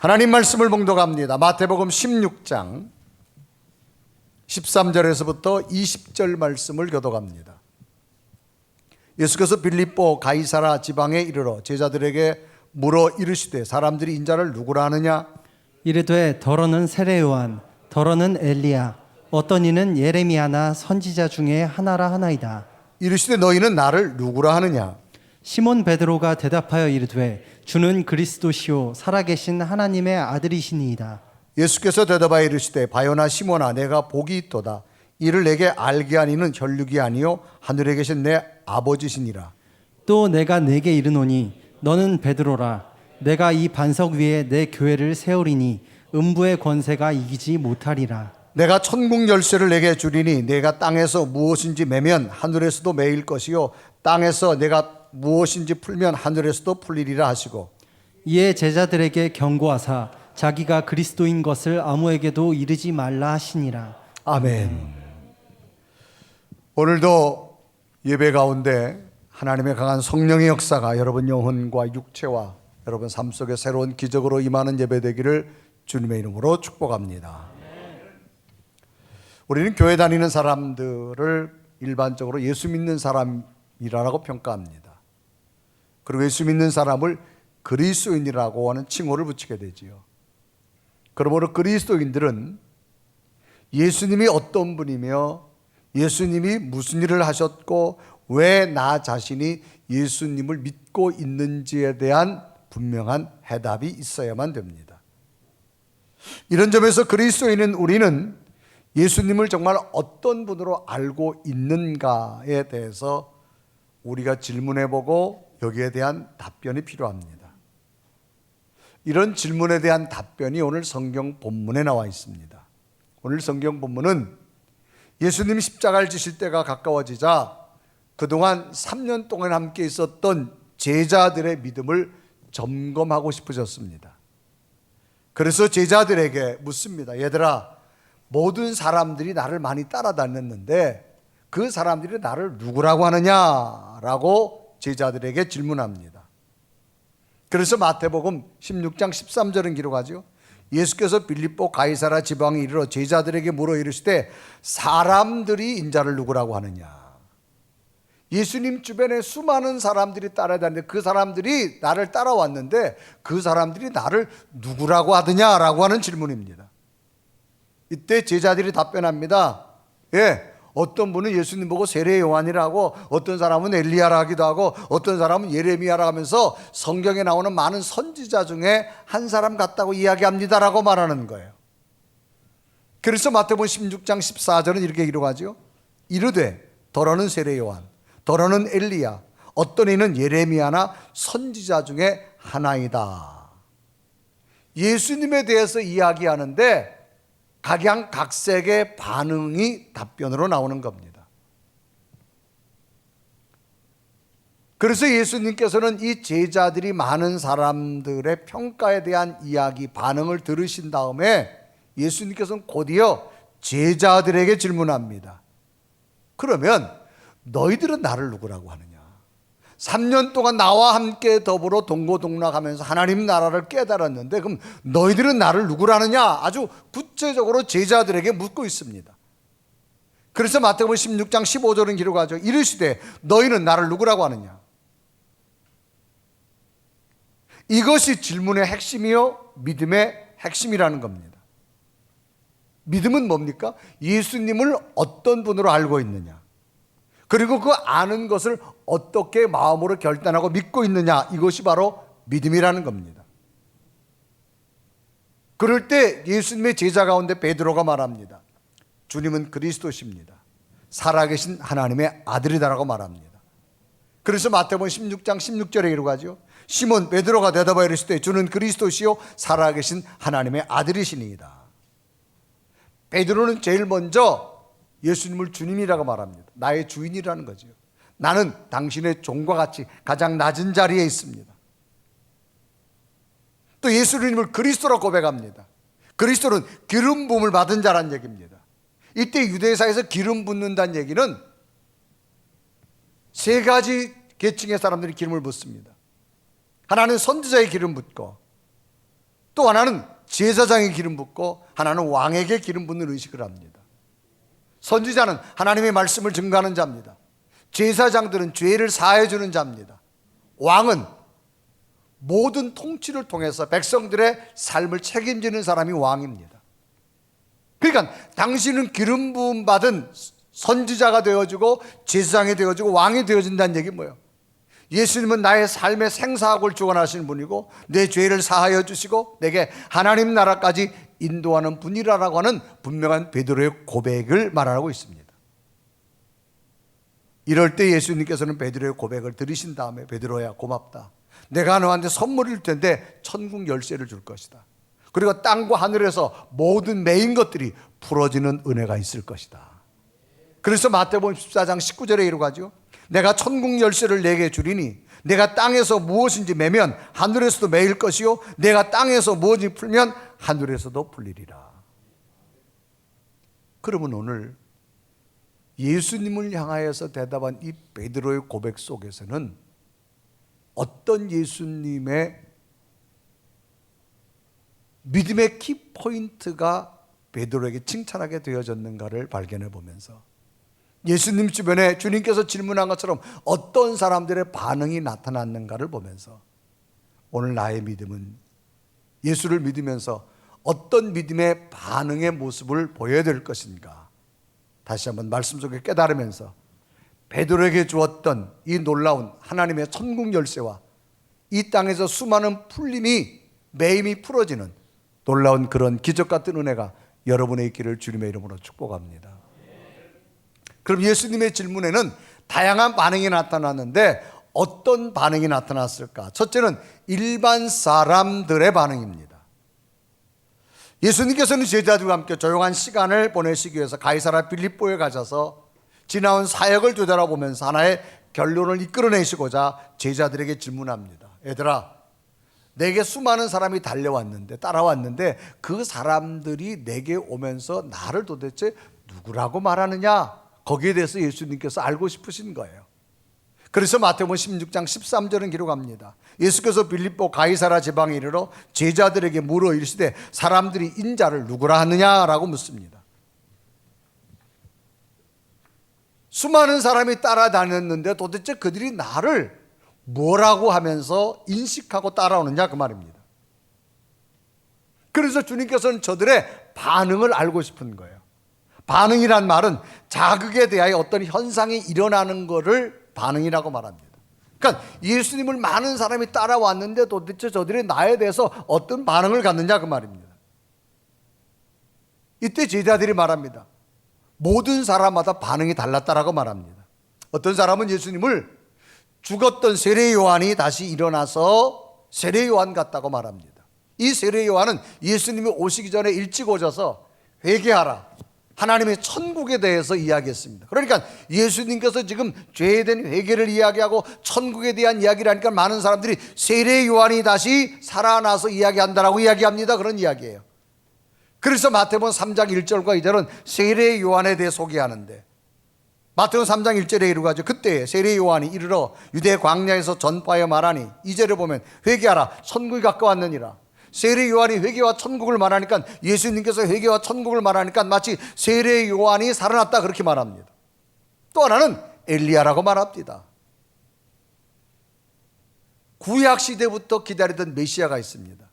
하나님 말씀을 봉독합니다. 마태복음 16장 13절에서부터 20절 말씀을 교독합니다. 예수께서 빌립보 가이사라 지방에 이르러 제자들에게 물어 이르시되 사람들이 인자를 누구라 하느냐? 이르되 더러는 세례 요한, 더러는 엘리야, 어떤 이는 예레미야나 선지자 중에 하나라 하나이다. 이르시되 너희는 나를 누구라 하느냐? 시몬 베드로가 대답하여 이르되 주는 그리스도시요 살아계신 하나님의 아들이시니이다. 예수께서 대답하여 이르시되 바요나 시몬아 내가 복이 있도다. 이를 내게 알게 하니는 혈육이 아니요 하늘에 계신 내 아버지시니라. 또 내가 네게 이르노니 너는 베드로라. 내가 이 반석 위에 내 교회를 세우리니 음부의 권세가 이기지 못하리라. 내가 천국 열쇠를 내게 주리니 내가 땅에서 무엇인지 매면 하늘에서도 매일 것이요 땅에서 내가 무엇인지 풀면 하늘에서도 풀리리라 하시고 이에 제자들에게 경고하사 자기가 그리스도인 것을 아무에게도 이르지 말라 하시니라. 아멘. 오늘도 예배 가운데 하나님의 강한 성령의 역사가 여러분 영혼과 육체와 여러분 삶 속에 새로운 기적으로 임하는 예배 되기를 주님의 이름으로 축복합니다. 우리는 교회 다니는 사람들을 일반적으로 예수 믿는 사람이라고 평가합니다. 그리고 예수 믿는 사람을 그리스도인이라고 하는 칭호를 붙이게 되지요. 그러므로 그리스도인들은 예수님이 어떤 분이며 예수님이 무슨 일을 하셨고 왜 나 자신이 예수님을 믿고 있는지에 대한 분명한 해답이 있어야만 됩니다. 이런 점에서 그리스도인은 우리는 예수님을 정말 어떤 분으로 알고 있는가에 대해서 우리가 질문해보고 여기에 대한 답변이 필요합니다. 이런 질문에 대한 답변이 오늘 성경 본문에 나와 있습니다. 오늘 성경 본문은 예수님이 십자가를 지실 때가 가까워지자 그동안 3년 동안 함께 있었던 제자들의 믿음을 점검하고 싶으셨습니다. 그래서 제자들에게 묻습니다. 얘들아, 모든 사람들이 나를 많이 따라다녔는데 그 사람들이 나를 누구라고 하느냐라고 제자들에게 질문합니다. 그래서 마태복음 16장 13절은 기록하죠. 예수께서 빌립보 가이사라 지방에 이르러 제자들에게 물어 이르시되 사람들이 인자를 누구라고 하느냐? 예수님 주변에 수많은 사람들이 따라다니는데 그 사람들이 나를 따라왔는데 그 사람들이 나를 누구라고 하느냐라고 하는 질문입니다. 이때 제자들이 답변합니다. 어떤 분은 예수님 보고 세례 요한이라고, 어떤 사람은 엘리야라 하기도 하고, 어떤 사람은 예레미야라 하면서 성경에 나오는 많은 선지자 중에 한 사람 같다고 이야기합니다라고 말하는 거예요. 그래서 마태복음 16장 14절은 이렇게 기록하죠. 이르되 더러는 세례 요한, 더러는 엘리야, 어떤 이는 예레미야나 선지자 중에 하나이다. 예수님에 대해서 이야기하는데 각양각색의 반응이 답변으로 나오는 겁니다. 그래서 예수님께서는 이 제자들이 많은 사람들의 평가에 대한 이야기, 반응을 들으신 다음에 예수님께서는 곧이어 제자들에게 질문합니다. 그러면 너희들은 나를 누구라고 하느냐? 3년 동안 나와 함께 더불어 동고동락하면서 하나님 나라를 깨달았는데 그럼 너희들은 나를 누구라느냐? 아주 구체적으로 제자들에게 묻고 있습니다. 그래서 마태복음 16장 15절은 기록하죠. 이르시되 너희는 나를 누구라고 하느냐? 이것이 질문의 핵심이요 믿음의 핵심이라는 겁니다. 믿음은 뭡니까? 예수님을 어떤 분으로 알고 있느냐? 그리고 그 아는 것을 어떻게 마음으로 결단하고 믿고 있느냐, 이것이 바로 믿음이라는 겁니다. 그럴 때 예수님의 제자 가운데 베드로가 말합니다. 주님은 그리스도십니다. 살아계신 하나님의 아들이다라고 말합니다. 그래서 마태복음 16장 16절에 기록하죠. 시몬 베드로가 대답하여 이르시되 주는 그리스도시요 살아계신 하나님의 아들이시니이다. 베드로는 제일 먼저 예수님을 주님이라고 말합니다. 나의 주인이라는 거죠. 나는 당신의 종과 같이 가장 낮은 자리에 있습니다. 또 예수님을 그리스도로 고백합니다. 그리스도는 기름 부음을 받은 자란 얘기입니다. 이때 유대사에서 기름 붓는다는 얘기는 세 가지 계층의 사람들이 기름을 붓습니다. 하나는 선지자의 기름 붓고, 또 하나는 제사장이 기름 붓고 하나는 왕에게 기름 붓는 의식을 합니다. 선지자는 하나님의 말씀을 증거하는 자입니다. 제사장들은 죄를 사해 주는 자입니다. 왕은 모든 통치를 통해서 백성들의 삶을 책임지는 사람이 왕입니다. 그러니까 당신은 기름 부음 받은 선지자가 되어지고 제사장이 되어지고 왕이 되어진다는 얘기 뭐예요? 예수님은 나의 삶의 생사학을 주관하시는 분이고 내 죄를 사하여 주시고 내게 하나님 나라까지 인도하는 분이라고 하는 분명한 베드로의 고백을 말하고 있습니다. 이럴 때 예수님께서는 베드로의 고백을 들으신 다음에 베드로야 고맙다. 내가 너한테 선물을 줄 텐데 천국 열쇠를 줄 것이다. 그리고 땅과 하늘에서 모든 매인 것들이 풀어지는 은혜가 있을 것이다. 그래서 마태복음 14장 19절에 이러고 하죠. 내가 천국 열쇠를 내게 주리니 내가 땅에서 무엇인지 매면 하늘에서도 매일 것이요 내가 땅에서 무엇인지 풀면 하늘에서도 풀리리라. 그러면 오늘 예수님을 향하여서 대답한 이 베드로의 고백 속에서는 어떤 예수님의 믿음의 키포인트가 베드로에게 칭찬하게 되어졌는가를 발견해 보면서 예수님 주변에 주님께서 질문한 것처럼 어떤 사람들의 반응이 나타났는가를 보면서 오늘 나의 믿음은 예수를 믿으면서 어떤 믿음의 반응의 모습을 보여야 될 것인가 다시 한번 말씀 속에 깨달으면서 베드로에게 주었던 이 놀라운 하나님의 천국 열쇠와 이 땅에서 수많은 풀림이 매임이 풀어지는 놀라운 그런 기적 같은 은혜가 여러분의 있기를 주님의 이름으로 축복합니다. 그럼 예수님의 질문에는 다양한 반응이 나타났는데 어떤 반응이 나타났을까? 첫째는 일반 사람들의 반응입니다. 예수님께서는 제자들과 함께 조용한 시간을 보내시기 위해서 가이사랴 빌립보에 가셔서 지나온 사역을 되돌아보면서 하나의 결론을 이끌어내시고자 제자들에게 질문합니다. 얘들아, 내게 수많은 사람이 달려왔는데 따라왔는데 그 사람들이 내게 오면서 나를 도대체 누구라고 말하느냐? 거기에 대해서 예수님께서 알고 싶으신 거예요. 그래서 마태복음 16장 13절은 기록합니다. 예수께서 빌립보 가이사랴 지방에 이르러 제자들에게 물어 이르시되 사람들이 인자를 누구라 하느냐라고 묻습니다. 수많은 사람이 따라다녔는데 도대체 그들이 나를 뭐라고 하면서 인식하고 따라오느냐 그 말입니다. 그래서 주님께서는 저들의 반응을 알고 싶은 거예요. 반응이란 말은 자극에 대하여 어떤 현상이 일어나는 것을 반응이라고 말합니다. 그러니까 예수님을 많은 사람이 따라왔는데 도대체 저들이 나에 대해서 어떤 반응을 갖느냐 그 말입니다. 이때 제자들이 말합니다. 모든 사람마다 반응이 달랐다라고 말합니다. 어떤 사람은 예수님을 죽었던 세례 요한이 다시 일어나서 세례 요한 같다고 말합니다. 이 세례 요한은 예수님이 오시기 전에 일찍 오셔서 회개하라, 하나님의 천국에 대해서 이야기했습니다. 그러니까 예수님께서 지금 죄에 대한 회개를 이야기하고 천국에 대한 이야기를 하니까 많은 사람들이 세례 요한이 다시 살아나서 이야기한다라고 이야기합니다. 그런 이야기예요. 그래서 마태복음 3장 1절과 2절은 세례 요한에 대해 소개하는데 마태복음 3장 1절에 이르고 하죠. 그때 세례 요한이 이르러 유대 광야에서 전파하여 말하니 2절에 보면 회개하라 천국이 가까웠느니라. 세례 요한이 회개와 천국을 말하니까 예수님께서 회개와 천국을 말하니까 마치 세례 요한이 살아났다 그렇게 말합니다. 또 하나는 엘리야라고 말합니다. 구약 시대부터 기다리던 메시아가 있습니다.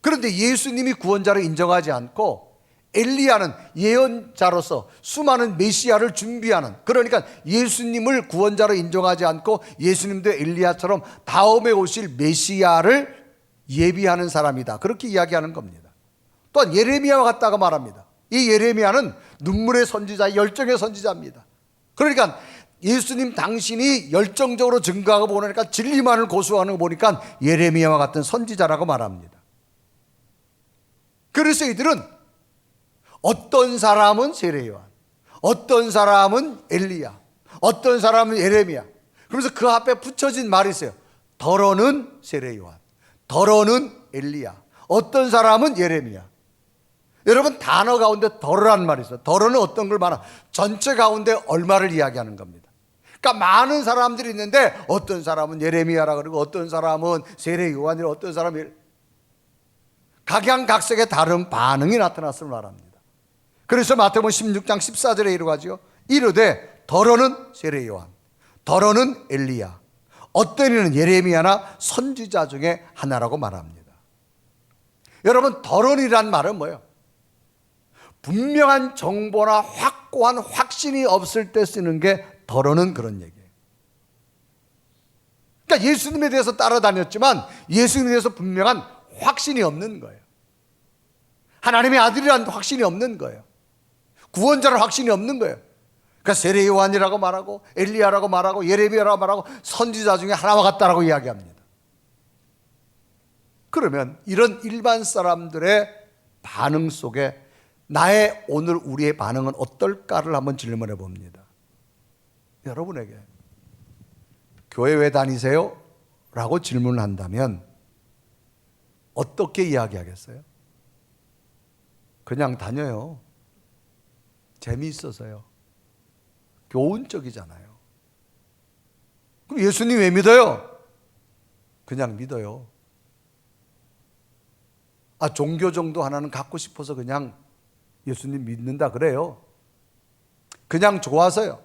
그런데 예수님이 구원자로 인정하지 않고 엘리야는 예언자로서 수많은 메시아를 준비하는, 그러니까 예수님을 구원자로 인정하지 않고 예수님도 엘리야처럼 다음에 오실 메시아를 예비하는 사람이다 그렇게 이야기하는 겁니다. 또한 예레미야와 같다고 말합니다. 이 예레미야는 눈물의 선지자, 열정의 선지자입니다. 그러니까 예수님 당신이 열정적으로 증거하고 보니까 진리만을 고수하는 거 보니까 예레미야와 같은 선지자라고 말합니다. 그래서 이들은 어떤 사람은 세례 요한, 어떤 사람은 엘리야, 어떤 사람은 예레미야, 그러면서 그 앞에 붙여진 말이 있어요. 더러는 세례 요한, 더러는 엘리야, 어떤 사람은 예레미야. 여러분 단어 가운데 더러란 말이 있어요. 더러는 어떤 걸 말하나? 전체 가운데 얼마를 이야기하는 겁니다. 그러니까 많은 사람들이 있는데 어떤 사람은 예레미야라 그러고 어떤 사람은 세례 요한이라 어떤 사람은 각양각색의 다른 반응이 나타났음을 말합니다. 그래서 마태복음 16장 14절에 이르가지요. 이르되 더러는 세례 요한, 더러는 엘리야, 어떤 이는 예레미야나 선지자 중에 하나라고 말합니다. 여러분, 더러이란 말은 뭐예요? 분명한 정보나 확고한 확신이 없을 때 쓰는 게 더러는 그런 얘기예요. 그러니까 예수님에 대해서 따라다녔지만 예수님에 대해서 분명한 확신이 없는 거예요. 하나님의 아들이라는 확신이 없는 거예요. 구원자라는 확신이 없는 거예요. 그러니까 세례 요한이라고 말하고 엘리야라고 말하고 예레미야라고 말하고 선지자 중에 하나와 같다라고 이야기합니다. 그러면 이런 일반 사람들의 반응 속에 나의 오늘 우리의 반응은 어떨까를 한번 질문해 봅니다. 여러분에게 교회 왜 다니세요? 라고 질문을 한다면 어떻게 이야기하겠어요? 그냥 다녀요. 재미있어서요. 교훈적이잖아요. 그럼 예수님 왜 믿어요? 그냥 믿어요. 종교 정도 하나는 갖고 싶어서 그냥 예수님 믿는다 그래요. 그냥 좋아서요.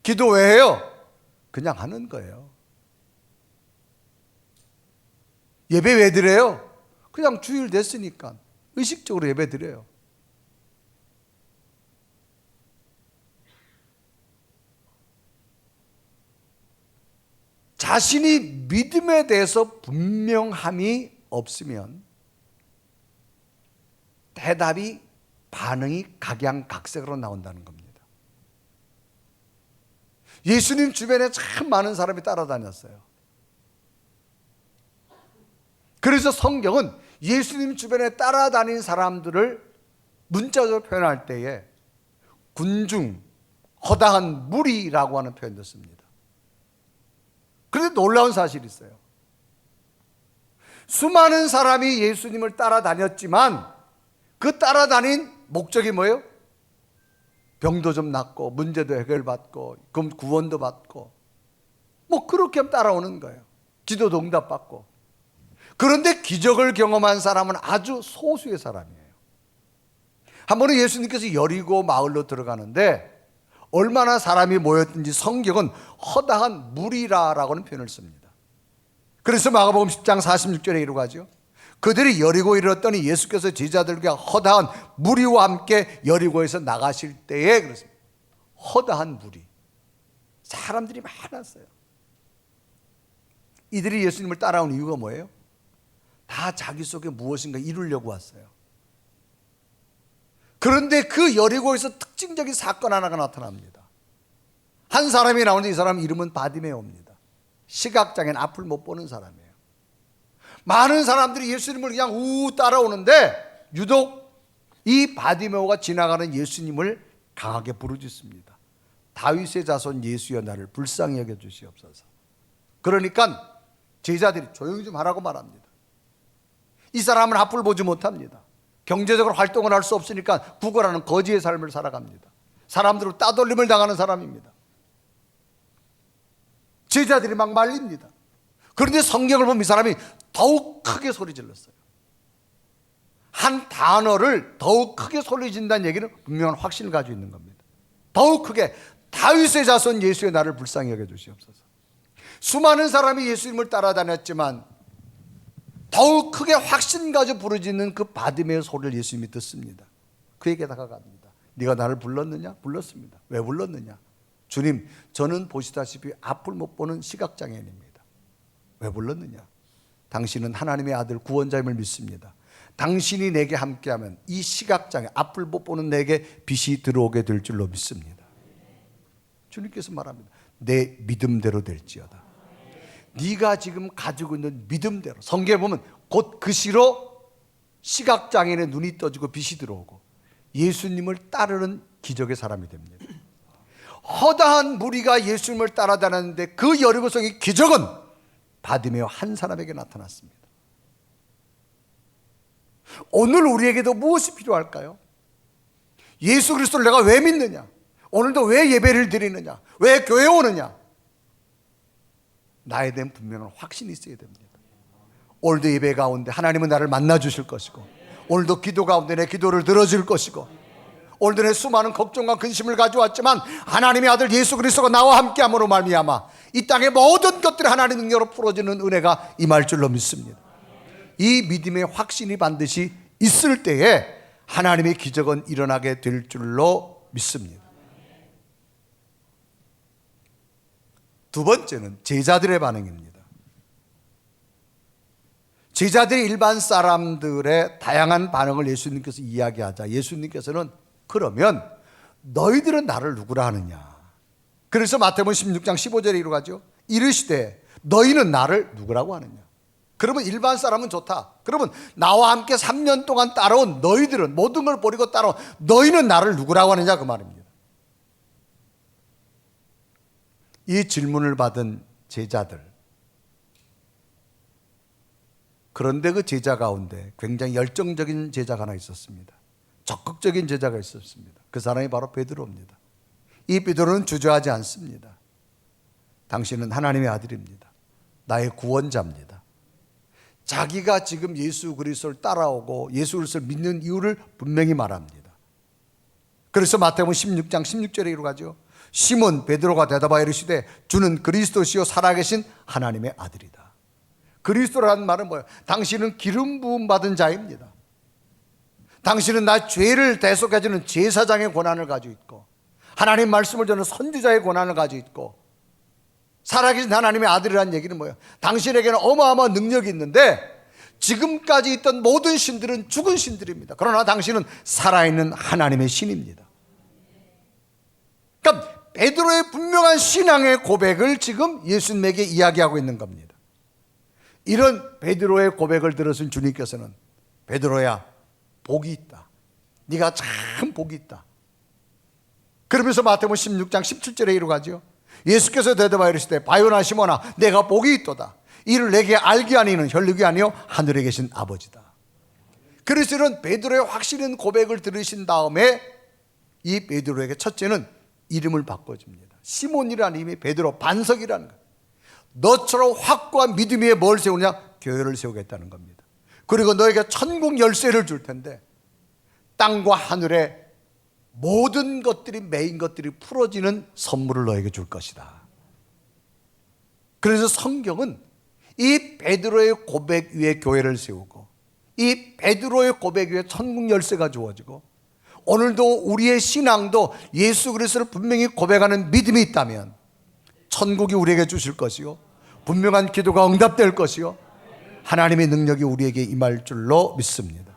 기도 왜 해요? 그냥 하는 거예요. 예배 왜 드려요? 그냥 주일 됐으니까 의식적으로 예배 드려요. 자신이 믿음에 대해서 분명함이 없으면 대답이, 반응이 각양각색으로 나온다는 겁니다. 예수님 주변에 참 많은 사람이 따라다녔어요. 그래서 성경은 예수님 주변에 따라다닌 사람들을 문자적으로 표현할 때에 군중, 허다한 무리라고 하는 표현도 씁니다. 그런데 놀라운 사실이 있어요. 수많은 사람이 예수님을 따라다녔지만 그 따라다닌 목적이 뭐예요? 병도 좀 낫고 문제도 해결받고 구원도 받고 그렇게 따라오는 거예요. 기도도 응답받고. 그런데 기적을 경험한 사람은 아주 소수의 사람이에요. 한 번은 예수님께서 여리고 마을로 들어가는데 얼마나 사람이 모였든지 성경은 허다한 무리라라고는 표현을 씁니다. 그래서 마가복음 10장 46절에 이르가죠. 그들이 여리고에 이르렀더니 예수께서 제자들과 허다한 무리와 함께 여리고에서 나가실 때에 그렇습니다. 허다한 무리. 사람들이 많았어요. 이들이 예수님을 따라온 이유가 뭐예요? 다 자기 속에 무엇인가 이루려고 왔어요. 그런데 그 여리고에서 특징적인 사건 하나가 나타납니다. 한 사람이 나오는데 이 사람 이름은 바디메오입니다. 시각장애인, 앞을 못 보는 사람이에요. 많은 사람들이 예수님을 그냥 따라오는데 유독 이 바디메오가 지나가는 예수님을 강하게 부르짖습니다. 다윗의 자손 예수여 나를 불쌍히 여겨 주시옵소서. 그러니까 제자들이 조용히 좀 하라고 말합니다. 이 사람은 앞을 보지 못합니다. 경제적으로 활동을 할 수 없으니까 구걸하는 거지의 삶을 살아갑니다. 사람들로 따돌림을 당하는 사람입니다. 제자들이 막 말립니다. 그런데 성경을 보면 이 사람이 더욱 크게 소리 질렀어요. 한 단어를 더욱 크게 소리 진다는 얘기는 분명한 확신을 가지고 있는 겁니다. 더욱 크게 다윗의 자손 예수의 나를 불쌍히 여겨 주시옵소서. 수많은 사람이 예수님을 따라다녔지만 더욱 크게 확신 가지고 부르짖는 그 바디메오 소리를 예수님이 듣습니다. 그에게 다가갑니다. 네가 나를 불렀느냐? 불렀습니다. 왜 불렀느냐? 주님, 저는 보시다시피 앞을 못 보는 시각장애인입니다. 왜 불렀느냐? 당신은 하나님의 아들 구원자임을 믿습니다. 당신이 내게 함께하면 이 시각장애, 앞을 못 보는 내게 빛이 들어오게 될 줄로 믿습니다. 주님께서 말합니다. 내 믿음대로 될지어다. 네가 지금 가지고 있는 믿음대로, 성경에 보면 곧 그 시로 시각장애인의 눈이 떠지고 빛이 들어오고 예수님을 따르는 기적의 사람이 됩니다. 허다한 무리가 예수님을 따라다녔는데 그 여리고성의 기적은 바디메오 한 사람에게 나타났습니다. 오늘 우리에게도 무엇이 필요할까요? 예수 그리스도를 내가 왜 믿느냐? 오늘도 왜 예배를 드리느냐? 왜 교회에 오느냐? 나에 대한 분명한 확신이 있어야 됩니다. 오늘도 예배 가운데 하나님은 나를 만나 주실 것이고, 오늘도 기도 가운데 내 기도를 들어줄 것이고, 오늘도 내 수많은 걱정과 근심을 가져왔지만 하나님의 아들 예수 그리스도가 나와 함께함으로 말미암아 이 땅의 모든 것들이 하나님의 능력으로 풀어지는 은혜가 임할 줄로 믿습니다. 이 믿음의 확신이 반드시 있을 때에 하나님의 기적은 일어나게 될 줄로 믿습니다. 두 번째는 제자들의 반응입니다. 제자들이 일반 사람들의 다양한 반응을 예수님께서 이야기하자 예수님께서는 그러면 너희들은 나를 누구라 하느냐. 그래서 마태복음 16장 15절에 이루어가죠. 이르시되 너희는 나를 누구라고 하느냐. 그러면 일반 사람은 좋다. 그러면 나와 함께 3년 동안 따라온 너희들은, 모든 걸 버리고 따라온 너희는 나를 누구라고 하느냐 그 말입니다. 이 질문을 받은 제자들, 그런데 그 제자 가운데 굉장히 열정적인 제자가 하나 있었습니다. 적극적인 제자가 있었습니다. 그 사람이 바로 베드로입니다. 이 베드로는 주저하지 않습니다. 당신은 하나님의 아들입니다. 나의 구원자입니다. 자기가 지금 예수 그리스도를 따라오고 예수 그리스도를 믿는 이유를 분명히 말합니다. 그래서 마태복음 16장 16절에 이루어가죠. 시몬 베드로가 대답하여 이르시되 주는 그리스도시요 살아계신 하나님의 아들이다. 그리스도라는 말은 뭐예요? 당신은 기름 부음 받은 자입니다. 당신은 나 죄를 대속해주는 제사장의 권한을 가지고 있고, 하나님 말씀을 전하는 선지자의 권한을 가지고 있고, 살아계신 하나님의 아들이라는 얘기는 뭐예요? 당신에게는 어마어마한 능력이 있는데 지금까지 있던 모든 신들은 죽은 신들입니다. 그러나 당신은 살아있는 하나님의 신입니다. 그러니까 베드로의 분명한 신앙의 고백을 지금 예수님에게 이야기하고 있는 겁니다. 이런 베드로의 고백을 들으신 주님께서는 베드로야 복이 있다. 네가 참 복이 있다. 그러면서 마태복음 16장 17절에 이루어가죠. 예수께서 대답하여 이르시되 바요나 시몬아 내가 복이 있도다. 이를 내게 알게 하니는 혈육이 아니요 하늘에 계신 아버지다. 그래서 이런 베드로의 확신 있는 고백을 들으신 다음에 이 베드로에게 첫째는 이름을 바꿔줍니다. 시몬이라는 이름이 베드로, 반석이라는 것. 너처럼 확고한 믿음 위에 뭘 세우냐? 교회를 세우겠다는 겁니다. 그리고 너에게 천국 열쇠를 줄 텐데 땅과 하늘의 모든 것들이, 메인 것들이 풀어지는 선물을 너에게 줄 것이다. 그래서 성경은 이 베드로의 고백 위에 교회를 세우고 이 베드로의 고백 위에 천국 열쇠가 주어지고, 오늘도 우리의 신앙도 예수 그리스도를 분명히 고백하는 믿음이 있다면 천국이 우리에게 주실 것이요, 분명한 기도가 응답될 것이요, 하나님의 능력이 우리에게 임할 줄로 믿습니다.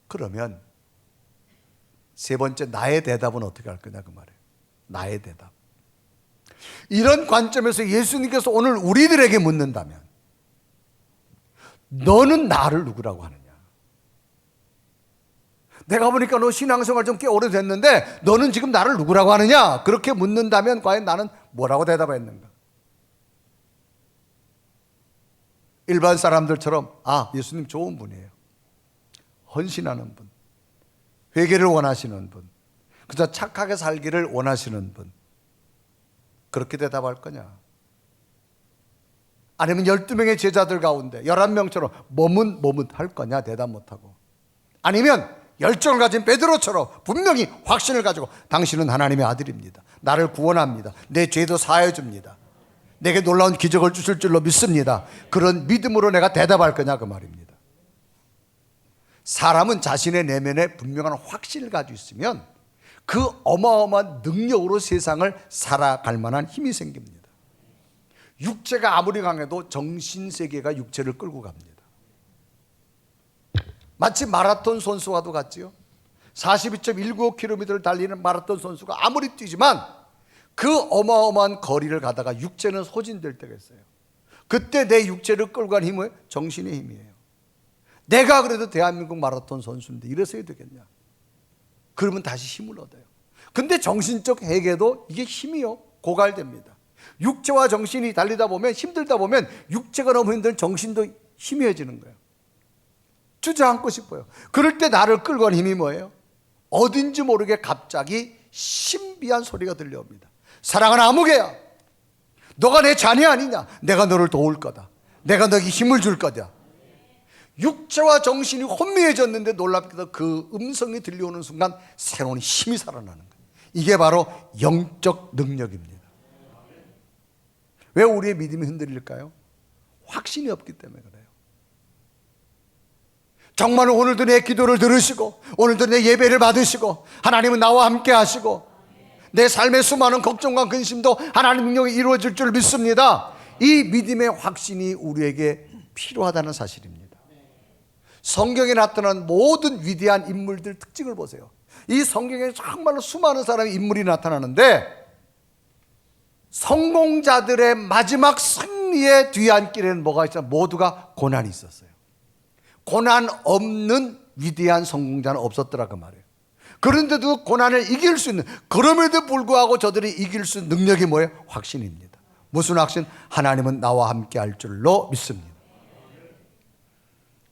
그러면 세 번째, 나의 대답은 어떻게 할 거냐 그 말이에요. 나의 대답. 이런 관점에서 예수님께서 오늘 우리들에게 묻는다면 너는 나를 누구라고 하느냐? 내가 보니까 너 신앙생활 좀 꽤 오래됐는데 너는 지금 나를 누구라고 하느냐? 그렇게 묻는다면 과연 나는 뭐라고 대답했는가? 일반 사람들처럼 예수님 좋은 분이에요. 헌신하는 분, 회개를 원하시는 분, 그저 착하게 살기를 원하시는 분, 그렇게 대답할 거냐? 아니면 12명의 제자들 가운데 11명처럼 머뭇할 거냐? 대답 못하고. 아니면 열정을 가진 베드로처럼 분명히 확신을 가지고 당신은 하나님의 아들입니다. 나를 구원합니다. 내 죄도 사하여 줍니다. 내게 놀라운 기적을 주실 줄로 믿습니다. 그런 믿음으로 내가 대답할 거냐 그 말입니다. 사람은 자신의 내면에 분명한 확신을 가지고 있으면 그 어마어마한 능력으로 세상을 살아갈 만한 힘이 생깁니다. 육체가 아무리 강해도 정신세계가 육체를 끌고 갑니다. 마치 마라톤 선수와도 같지요. 42.195km를 달리는 마라톤 선수가 아무리 뛰지만 그 어마어마한 거리를 가다가 육체는 소진될 때가 있어요. 그때 내 육체를 끌고 가는 힘은 정신의 힘이에요. 내가 그래도 대한민국 마라톤 선수인데 이래서야 되겠냐? 그러면 다시 힘을 얻어요. 근데 정신적 해계도 이게 힘이요, 고갈됩니다. 육체와 정신이 달리다 보면, 힘들다 보면 육체가 너무 힘든 정신도 희미해지는 거예요. 주저앉고 싶어요. 그럴 때 나를 끌고 가는 힘이 뭐예요? 어딘지 모르게 갑자기 신비한 소리가 들려옵니다. 사랑하는 아무개야, 너가 내 자녀 아니냐? 내가 너를 도울 거다. 내가 너에게 힘을 줄 거다. 육체와 정신이 혼미해졌는데 놀랍게도 그 음성이 들려오는 순간 새로운 힘이 살아나는 거예요. 이게 바로 영적 능력입니다. 왜 우리의 믿음이 흔들릴까요? 확신이 없기 때문에 그래요. 정말 오늘도 내 기도를 들으시고 오늘도 내 예배를 받으시고 하나님은 나와 함께 하시고 내 삶의 수많은 걱정과 근심도 하나님 능력이 이루어질 줄 믿습니다. 이 믿음의 확신이 우리에게 필요하다는 사실입니다. 성경에 나타난 모든 위대한 인물들 특징을 보세요. 이 성경에 정말로 수많은 사람의 인물이 나타나는데 성공자들의 마지막 승리의 뒤안길에는 뭐가 있어요? 모두가 고난이 있었어요. 고난 없는 위대한 성공자는 없었더라 그 말이에요. 그런데도 고난을 이길 수 있는, 그럼에도 불구하고 저들이 이길 수 있는 능력이 뭐예요? 확신입니다. 무슨 확신? 하나님은 나와 함께 할 줄로 믿습니다.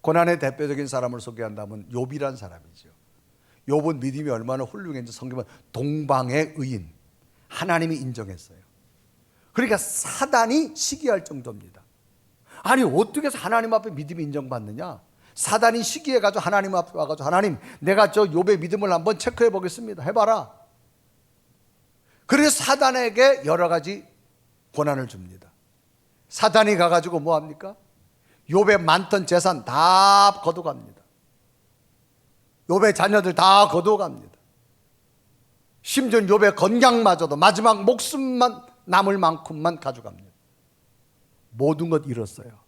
고난의 대표적인 사람을 소개한다면 욥이란 사람이죠. 욥은 믿음이 얼마나 훌륭했는지 성경은 동방의 의인, 하나님이 인정했어요. 그러니까 사단이 시기할 정도입니다. 아니 어떻게 해서 하나님 앞에 믿음이 인정받느냐? 사단이 시기해가지고 하나님 앞에 와가지고 하나님 내가 저 욥의 믿음을 한번 체크해 보겠습니다. 해봐라. 그래서 사단에게 여러 가지 고난을 줍니다. 사단이 가가지고 뭐합니까? 욥의 많던 재산 다 거둬갑니다. 욥의 자녀들 다 거둬갑니다. 심지어 욥의 건강마저도 마지막 목숨만 남을 만큼만 가져갑니다. 모든 것 잃었어요.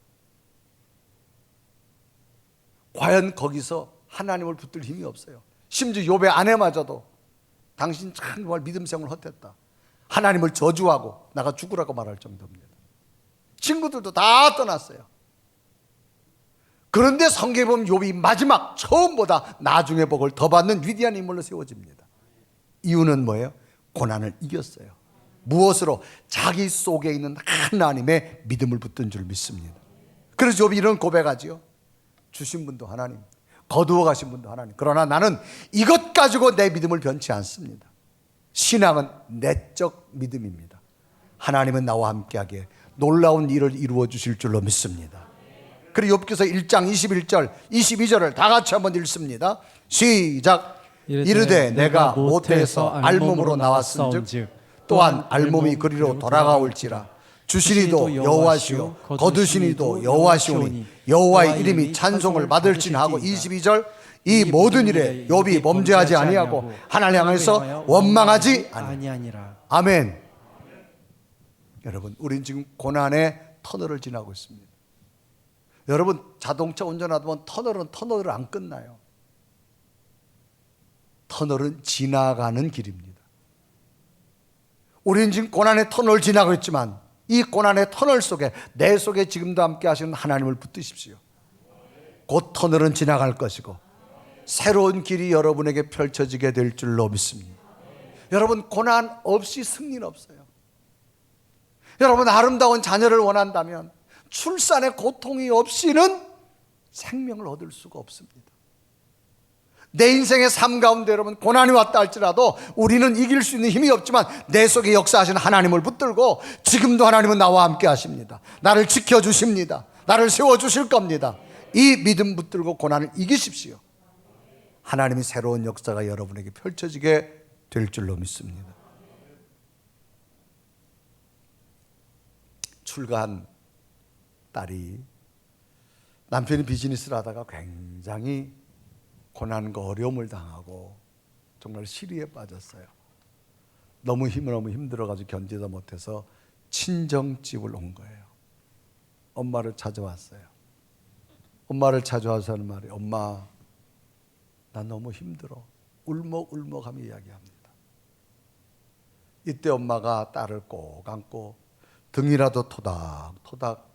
과연 거기서 하나님을 붙들 힘이 없어요. 심지어 욥의 아내마저도 당신 참 정말 믿음 생활을 헛했다. 하나님을 저주하고 나가 죽으라고 말할 정도입니다. 친구들도 다 떠났어요. 그런데 성경에 보면 욥이 마지막 처음보다 나중에 복을 더 받는 위대한 인물로 세워집니다. 이유는 뭐예요? 고난을 이겼어요. 무엇으로? 자기 속에 있는 하나님의 믿음을 붙든 줄 믿습니다. 그래서 욥이 이런 고백하지요. 주신 분도 하나님, 거두어 가신 분도 하나님. 그러나 나는 이것 가지고 내 믿음을 변치 않습니다. 신앙은 내적 믿음입니다. 하나님은 나와 함께하게 놀라운 일을 이루어 주실 줄로 믿습니다. 그리고 욥기서 1장 21절 22절을 다 같이 한번 읽습니다. 시작. 이르되 내가 모태에서 알몸으로 나왔은즉 또한 알몸이 그리로 돌아가올지라. 주시니도 여호와시오 거두시니도 여호와시오니 여호와의 이름이 찬송을 받을지하고 22절 이 모든 일에 욥이 범죄하지 아니하고 하나님 향해서 원망하지 아니하니라. 아멘. 여러분 우린 지금 고난의 터널을 지나고 있습니다. 여러분 자동차 운전하다 보면 터널은 안 끝나요. 터널은 지나가는 길입니다. 우리는 지금 고난의 터널을 지나고 있지만 이 고난의 터널 속에 내 속에 지금도 함께 하시는 하나님을 붙드십시오. 곧 터널은 지나갈 것이고 새로운 길이 여러분에게 펼쳐지게 될 줄로 믿습니다. 여러분 고난 없이 승리는 없어요. 여러분 아름다운 자녀를 원한다면 출산의 고통이 없이는 생명을 얻을 수가 없습니다. 내 인생의 삶 가운데 여러분 고난이 왔다 할지라도 우리는 이길 수 있는 힘이 없지만 내 속에 역사하시는 하나님을 붙들고 지금도 하나님은 나와 함께 하십니다. 나를 지켜주십니다. 나를 세워주실 겁니다. 이 믿음 붙들고 고난을 이기십시오. 하나님이 새로운 역사가 여러분에게 펼쳐지게 될 줄로 믿습니다. 출가한 딸이 남편이 비즈니스를 하다가 굉장히 고난과 어려움을 당하고 정말 시리에 빠졌어요. 너무 힘들어가지고 견디다 못해서 친정집을 온 거예요. 엄마를 찾아왔어요. 엄마를 찾아와서 하는 말이 엄마 나 너무 힘들어. 울먹울먹하며 이야기합니다. 이때 엄마가 딸을 꼭 안고 등이라도 토닥토닥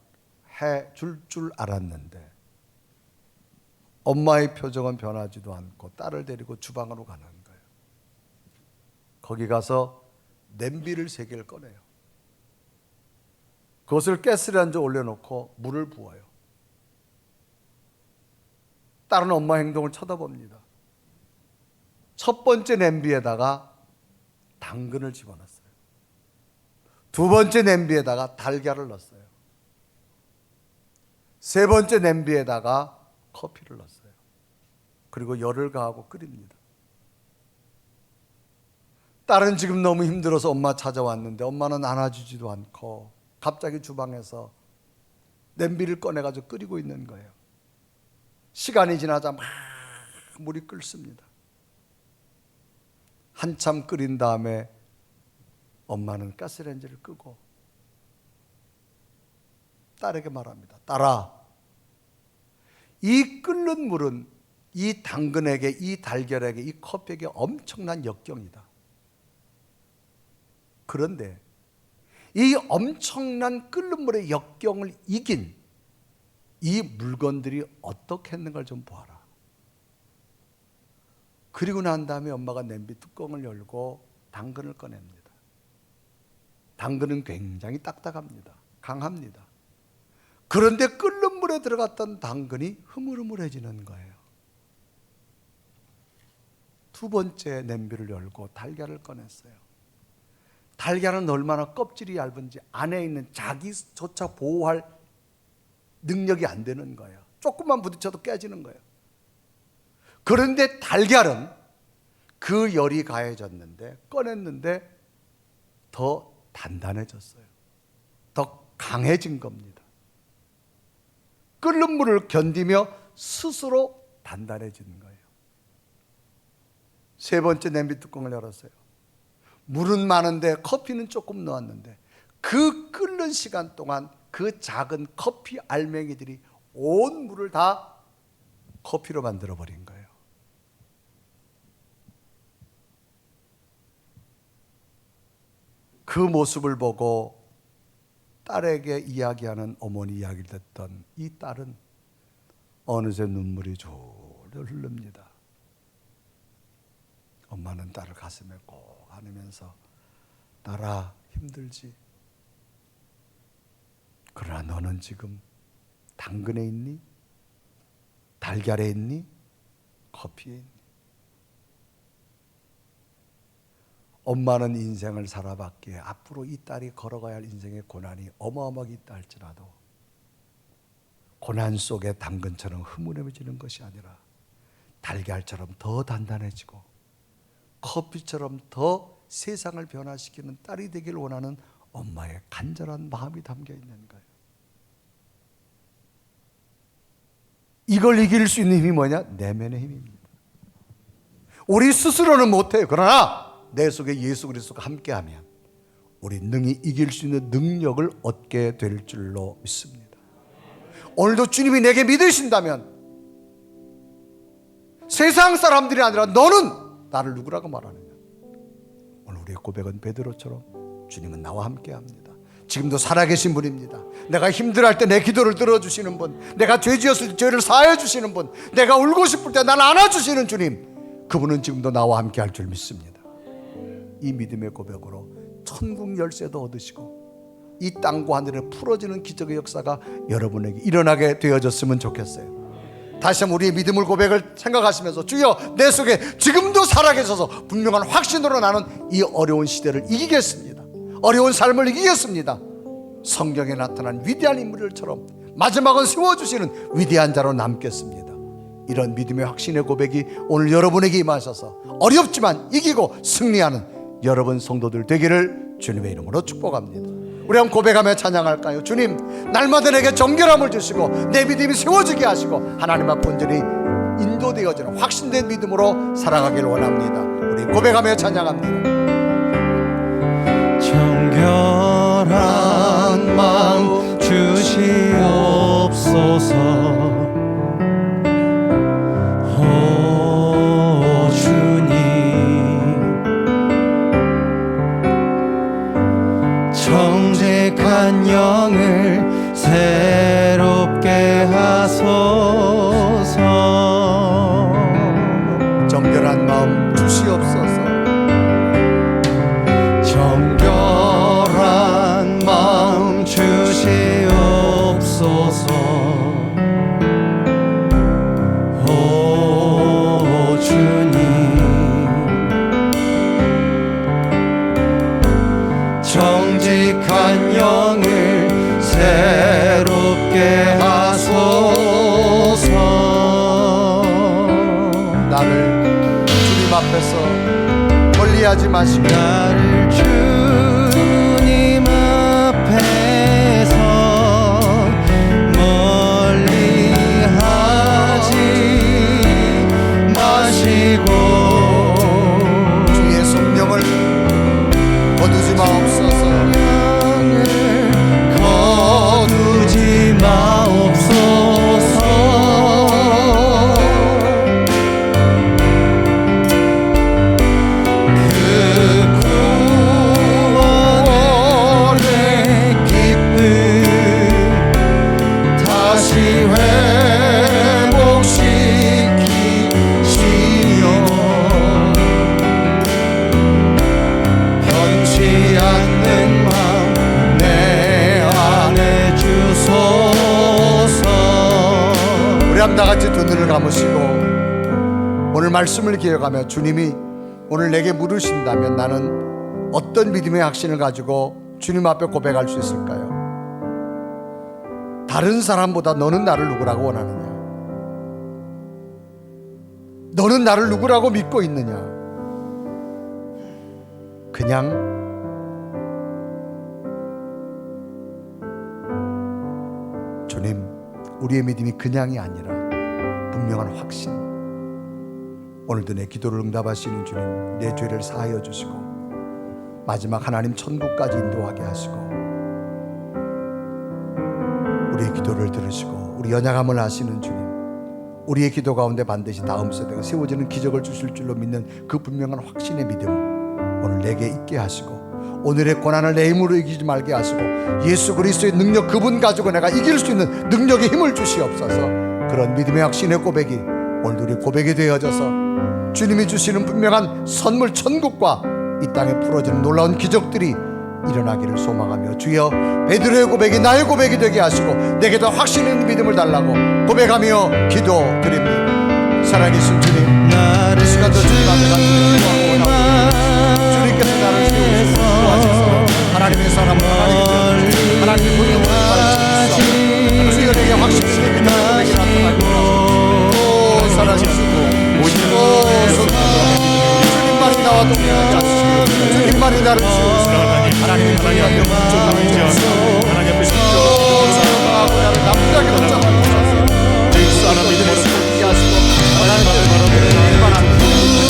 해줄 줄 알았는데 엄마의 표정은 변하지도 않고 딸을 데리고 주방으로 가는 거예요. 거기 가서 냄비를 3개를 꺼내요. 그것을 가스레 한 점 올려놓고 물을 부어요. 딸은 엄마 행동을 쳐다봅니다. 첫 번째 냄비에다가 당근을 집어넣었어요. 두 번째 냄비에다가 달걀을 넣었어요. 세 번째 냄비에다가 커피를 넣었어요. 그리고 열을 가하고 끓입니다. 딸은 지금 너무 힘들어서 엄마 찾아왔는데 엄마는 안아주지도 않고 갑자기 주방에서 냄비를 꺼내가지고 끓이고 있는 거예요. 시간이 지나자 막 물이 끓습니다. 한참 끓인 다음에 엄마는 가스레인지를 끄고 딸에게 말합니다. 딸아, 이 끓는 물은 이 당근에게, 이 달걀에게, 이 커피에게 엄청난 역경이다. 그런데 이 엄청난 끓는 물의 역경을 이긴 이 물건들이 어떻게 했는가를 좀 보아라. 그리고 난 다음에 엄마가 냄비 뚜껑을 열고 당근을 꺼냅니다. 당근은 굉장히 딱딱합니다. 강합니다. 그런데 끓는 물에 들어갔던 당근이 흐물흐물해지는 거예요. 두 번째 냄비를 열고 달걀을 꺼냈어요. 달걀은 얼마나 껍질이 얇은지 안에 있는 자기조차 보호할 능력이 안 되는 거예요. 조금만 부딪혀도 깨지는 거예요. 그런데 달걀은 그 열이 가해졌는데 꺼냈는데 더 단단해졌어요. 더 강해진 겁니다. 끓는 물을 견디며 스스로 단단해지는 거예요. 세 번째 냄비 뚜껑을 열었어요. 물은 많은데 커피는 조금 넣었는데 그 끓는 시간 동안 그 작은 커피 알맹이들이 온 물을 다 커피로 만들어 버린 거예요. 그 모습을 보고 딸에게 이야기하는 어머니 이야기를 듣던 이 딸은 어느새 눈물이 졸졸 흐릅니다. 엄마는 딸을 가슴에 꼭 안으면서 딸아 힘들지? 그러나 너는 지금 당근에 있니? 달걀에 있니? 커피에 있니? 엄마는 인생을 살아봤기에 앞으로 이 딸이 걸어가야 할 인생의 고난이 어마어마하게 있다 할지라도 고난 속에 당근처럼 흐물해지는 것이 아니라 달걀처럼 더 단단해지고 커피처럼 더 세상을 변화시키는 딸이 되길 원하는 엄마의 간절한 마음이 담겨 있는 거예요. 이걸 이길 수 있는 힘이 뭐냐? 내면의 힘입니다. 우리 스스로는 못해요. 그러나 내 속에 예수 그리스도가 함께하면 우리 능히 이길 수 있는 능력을 얻게 될 줄로 믿습니다. 오늘도 주님이 내게 믿으신다면 세상 사람들이 아니라 너는 나를 누구라고 말하느냐? 오늘 우리의 고백은 베드로처럼 주님은 나와 함께합니다. 지금도 살아계신 분입니다. 내가 힘들어할 때 내 기도를 들어주시는 분, 내가 죄 지었을 때 죄를 사하여 주시는 분, 내가 울고 싶을 때 나를 안아주시는 주님, 그분은 지금도 나와 함께할 줄 믿습니다. 이 믿음의 고백으로 천국 열쇠도 얻으시고 이 땅과 하늘에 풀어지는 기적의 역사가 여러분에게 일어나게 되어졌으면 좋겠어요. 다시 한번 우리의 믿음을 고백을 생각하시면서 주여 내 속에 지금도 살아계셔서 분명한 확신으로 나는 이 어려운 시대를 이기겠습니다. 어려운 삶을 이기겠습니다. 성경에 나타난 위대한 인물들처럼 마지막은 세워주시는 위대한 자로 남겠습니다. 이런 믿음의 확신의 고백이 오늘 여러분에게 임하셔서 어렵지만 이기고 승리하는 여러분 성도들 되기를 주님의 이름으로 축복합니다. 우리 한번 고백하며 찬양할까요? 주님, 날마다 내게 정결함을 주시고 내 믿음이 세워지게 하시고 하나님 앞 온전히 인도되어지는 확신된 믿음으로 살아가기를 원합니다. 우리 고백하며 찬양합니다. 정결한 마음 주시옵소서. 오 주님, 정직한 영을 새롭게 하소서. 정결한 마음 주시옵소서. 정결한 마음 주시옵소서. 오 주님, 정직한 영을 새롭게 하소서. 나를 주님 앞에서 멀리하지 마시고 나를 주님 앞에서 멀리하지 마시고 주의 성령을 거두지 마옵소서. 거두지 마옵소서. 그 구원의 기쁨 다시 회복시키시며 변치 않는 마음 내 안에 주소서. 우리 한번 다 같이 두 눈을 감으시고 오늘 말씀을 기억하며 주님이 오늘 내게 물으신다면 나는 어떤 믿음의 확신을 가지고 주님 앞에 고백할 수 있을까요? 다른 사람보다 너는 나를 누구라고 원하느냐? 너는 나를 누구라고 믿고 있느냐? 그냥 주님, 우리의 믿음이 그냥이 아니라 분명한 확신. 오늘도 내 기도를 응답하시는 주님, 내 죄를 사하여 주시고 마지막 하나님 천국까지 인도하게 하시고 우리의 기도를 들으시고 우리 연약함을 아시는 주님, 우리의 기도 가운데 반드시 다음 세대가 세워지는 기적을 주실 줄로 믿는 그 분명한 확신의 믿음 오늘 내게 있게 하시고 오늘의 고난을 내 힘으로 이기지 말게 하시고 예수 그리스도의 능력 그분 가지고 내가 이길 수 있는 능력의 힘을 주시옵소서. 그런 믿음의 확신의 고백이 오늘도 우리 고백이 되어져서 주님이 주시는 분명한 선물 천국과 이 땅에 풀어지는 놀라운 기적들이 일어나기를 소망하며 주여 베드로의 고백이 나의 고백이 되게 하시고 내게 더 확신 있는 믿음을 달라고 고백하며 기도드립니다. 살아계신 주님, 이 시간도 주님 앞에 간절히 원하고 주님께서 나를 세우시고 도와주셔서 하나님의 사람으로 하나님의 분명을 가르치시옵소서. 주여 내게 확신 있는 믿음의 고백이 나타나게 하소서. 살아계시고 주님만이 나와 동행하게 하시고 주님만이 나를 세우시고 하나님의 분명한 영적으로 하나님 앞에 십자가하고 나를 남자게 붙잡아 주셔서 예수 하나님의 모습을 보게 하시고 하나님의 얼마나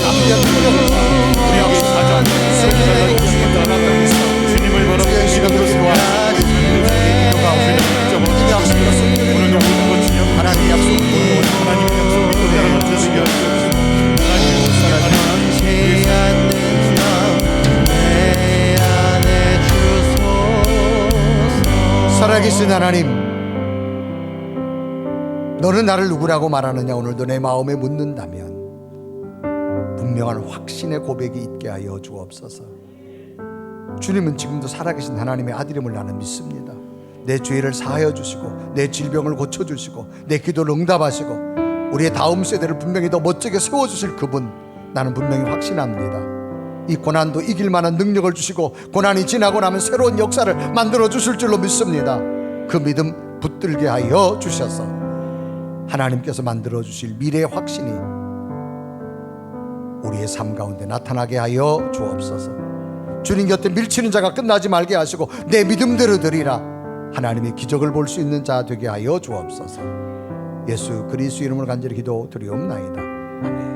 남자의 능력을 우리에게 가져 주님을 바라보고 이름으로 기도하시고 기도가 오늘 약속으로 오늘도 모든 것 주여 하나님의 약속을 하나님의 약속을 믿고 따라가는 자들이 살아계신 하나님, 너는 나를 누구라고 말하느냐 오늘도 내 마음에 묻는다면 분명한 확신의 고백이 있게 하여 주옵소서. 주님은 지금도 살아계신 하나님의 아들임을 나는 믿습니다. 내 죄를 사하여 주시고 내 질병을 고쳐주시고 내 기도를 응답하시고 우리의 다음 세대를 분명히 더 멋지게 세워주실 그분 나는 분명히 확신합니다. 이 고난도 이길 만한 능력을 주시고 고난이 지나고 나면 새로운 역사를 만들어 주실 줄로 믿습니다. 그 믿음 붙들게 하여 주셔서 하나님께서 만들어 주실 미래의 확신이 우리의 삶 가운데 나타나게 하여 주옵소서. 주님 곁에 밀치는 자가 끝나지 말게 하시고 내 믿음대로 드리라 하나님의 기적을 볼 수 있는 자 되게 하여 주옵소서. 예수 그리스도 이름으로 간절히 기도 드리옵나이다. 아멘.